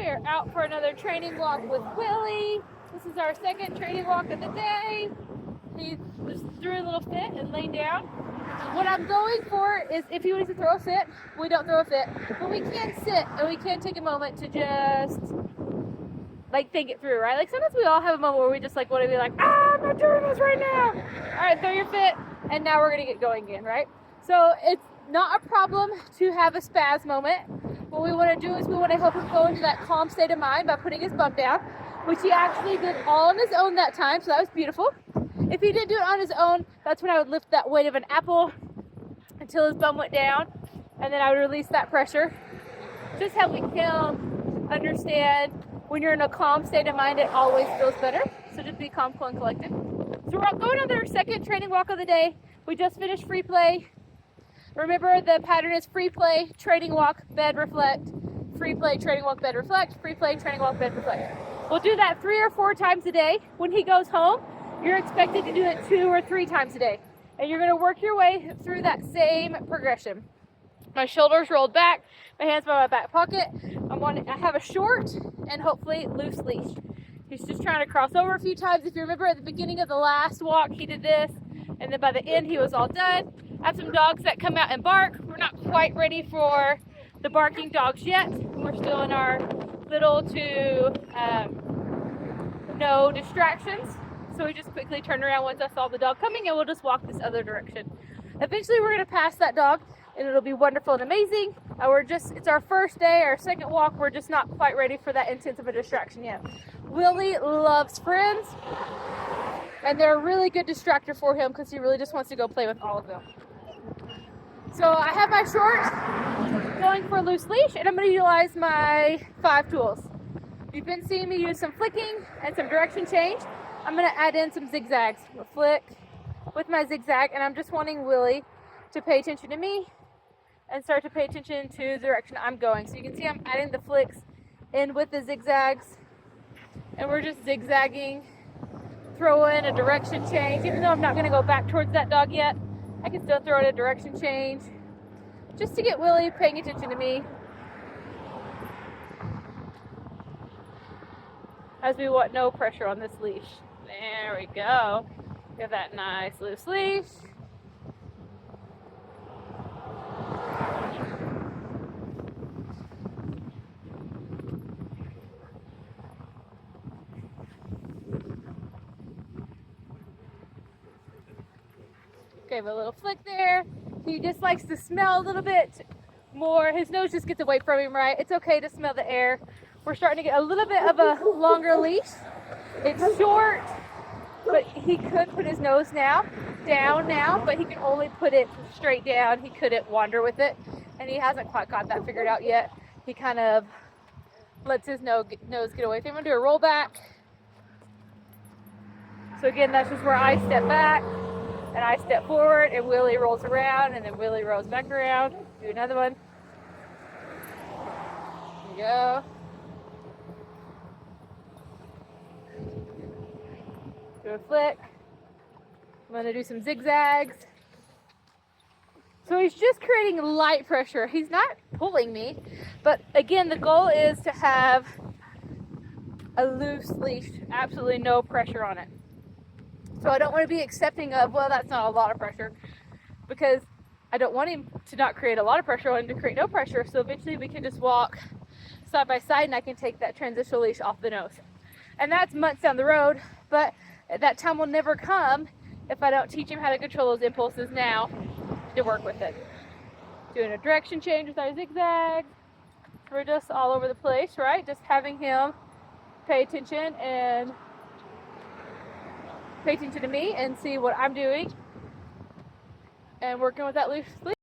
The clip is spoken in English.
We are out for another training walk with Willie. This is our second training walk of the day. He just threw a little fit and laid down. What I'm going for is if he wants to throw a fit, we don't throw a fit. But we can sit and we can take a moment to just like think it through, right? Like sometimes we all have a moment where we just like want to be like, I'm not doing this right now. All right, throw your fit, and now we're gonna get going again, right? So it's not a problem to have a spaz moment. What we want to do is we want to help him go into that calm state of mind by putting his bum down, which he actually did all on his own that time, so that was beautiful. If he didn't do it on his own, that's when I would lift that weight of an apple until his bum went down, and then I would release that pressure. Just helping him understand when you're in a calm state of mind, it always feels better. So just be calm, cool, and collected. So we're going on our second training walk of the day. We just finished free play. Remember, the pattern is free play, training walk, bed, reflect, free play, training walk, bed, reflect, free play, training walk, bed, reflect. We'll do that 3 or 4 times a day. When he goes home, you're expected to do it 2 or 3 times a day. And you're going to work your way through that same progression. My shoulders rolled back, my hands by my back pocket. I have a short and hopefully loose leash. He's just trying to cross over a few times. If you remember at the beginning of the last walk, he did this. And then by the end, he was all done. I have some dogs that come out and bark. We're not quite ready for the barking dogs yet. We're still in our little to no distractions. So we just quickly turn around once I saw the dog coming, and we'll just walk this other direction. Eventually, we're going to pass that dog, and it'll be wonderful and amazing. It's our first day, our second walk. We're just not quite ready for that intense of a distraction yet. Willie loves friends, and they're a really good distractor for him because he really just wants to go play with all of them. So I have my short going for a loose leash, and I'm going to utilize my 5 tools. You've been seeing me use some flicking and some direction change. I'm going to add in some zigzags. I'm going to flick with my zigzag, and I'm just wanting Willie to pay attention to me and start to pay attention to the direction I'm going. So you can see I'm adding the flicks in with the zigzags, and we're just zigzagging, throw in a direction change. Even though I'm not going to go back towards that dog yet, I can still throw in a direction change just to get Willie paying attention to me as we want no pressure on this leash. There we go. Get that nice loose leash. Give a little flick there. He just likes to smell a little bit more. His nose just gets away from him, right? It's okay to smell the air. We're starting to get a little bit of a longer leash. It's short, but he could put his nose down now, but he can only put it straight down. He couldn't wander with it, and he hasn't quite got that figured out yet. He kind of lets his nose get away from him. I'm gonna do a roll back. So again, that's just where I step back and I step forward, and Willie rolls around, and then Willie rolls back around. Do another one. There you go. Do a flick. I'm going to do some zigzags. So he's just creating light pressure. He's not pulling me, but again, the goal is to have a loose leash, absolutely no pressure on it. So I don't want to be accepting of, well, that's not a lot of pressure, because I don't want him to not create a lot of pressure. I want him to create no pressure. So eventually we can just walk side by side, and I can take that transitional leash off the nose. And that's months down the road, but that time will never come if I don't teach him how to control those impulses now to work with it. Doing a direction change with our zigzag. We're just all over the place, right? Just having him pay attention to me and see what I'm doing and working with that loose leash.